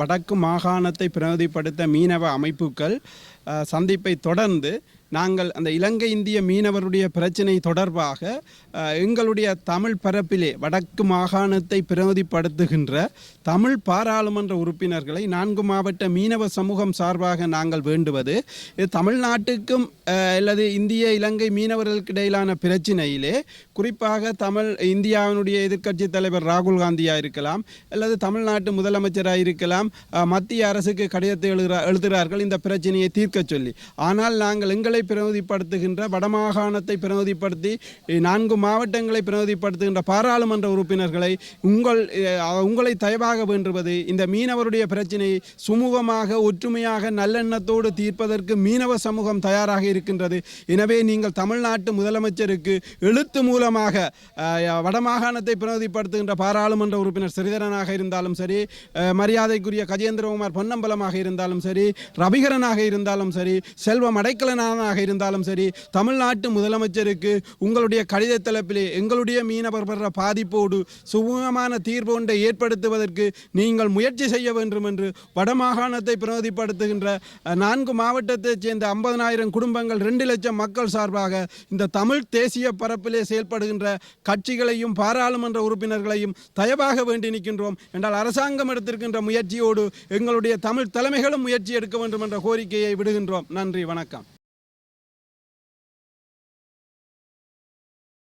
வடக்கு மாகாணத்தை பிரதிநிதிப்படுத்த மீனவ அமைப்புகள் சந்திப்பை தொடர்ந்து நாங்கள் அந்த இலங்கை இந்திய மீனவருடைய பிரச்சினை தொடர்பாக எங்களுடைய தமிழ் பரப்பிலே வடக்கு மாகாணத்தை பிரதிநிதிப்படுத்துகின்ற தமிழ் பாராளுமன்ற உறுப்பினர்களை 4 மாவட்ட மீனவ சமூகம் சார்பாக நாங்கள் வேண்டுவது இது தமிழ்நாட்டுக்கும் அல்லது இந்திய இலங்கை மீனவர்களுக்கு இடையிலான பிரச்சினையிலே குறிப்பாக இந்தியாவினுடைய எதிர்க்கட்சி தலைவர் ராகுல் காந்தியாக இருக்கலாம் அல்லது தமிழ்நாட்டு முதலமைச்சராக இருக்கலாம் மத்திய அரசுக்கு கடிதத்தை எழுதுகிறார்கள் இந்த பிரச்சனையை தீர்க்க சொல்லி. ஆனால் நாங்கள் எங்களை பிரதிநிதிப்படுத்துகின்ற வடமாகாணத்தை பிரதிநிதிப்படுத்தி 4 மாவட்டங்களை பிரதிநிதிப்படுத்துகின்ற பாராளுமன்ற உறுப்பினர்களை உங்களை தயவாக வேண்டுவது இந்த மீனவருடைய பிரச்சனையை சுமூகமாக ஒற்றுமையாக நல்லெண்ணத்தோடு தீர்ப்பதற்கு மீனவ சமூகம் தயாராக இருக்கின்றது. எனவே நீங்கள் தமிழ்நாட்டு முதலமைச்சருக்கு எழுத்து மூலமாக வடமாகாணத்தை பிரதிநிதிப்படுத்துகின்ற பாராளுமன்ற உறுப்பினர் ஸ்ரீதரனாக இருந்தாலும் சரி, மரியாதைக்குரிய கஜேந்திரகுமார் பொன்னம்பலமாக இருந்தாலும் சரி, ரவிகரனாக இருந்தாலும் சரி, செல்வம் அடைக்கலனாக இருந்தாலும் சரி, தமிழ்நாட்டு முதலமைச்சருக்கு உங்களுடைய கடித தலைப்பிலே எங்களுடைய மீனவர் படுற பாதிப்போடு சுமூகமான தீர்வு ஒன்றை ஏற்படுத்துவதற்கு நீங்கள் முயற்சி செய்ய வேண்டும் என்று வடமாகாணத்தை பிரதிநிதிப்படுத்துகின்ற 4 மாவட்டத்தைச் சேர்ந்த 50,000 குடும்பங்கள் 2 லட்சம் மக்கள் சார்பாக இந்த தமிழ் தேசிய பரப்பிலே செயல்படுகின்ற கட்சிகளையும் பாராளுமன்ற உறுப்பினர்களையும் தயவாக வேண்டி நிற்கின்றோம். என்றால் அரசாங்கம் எடுத்திருக்கின்ற முயற்சியோடு எங்களுடைய தமிழ் தலைமைகளும் முயற்சி எடுக்க வேண்டும் என்ற கோரிக்கையை விடுகின்றோம். நன்றி, வணக்கம்.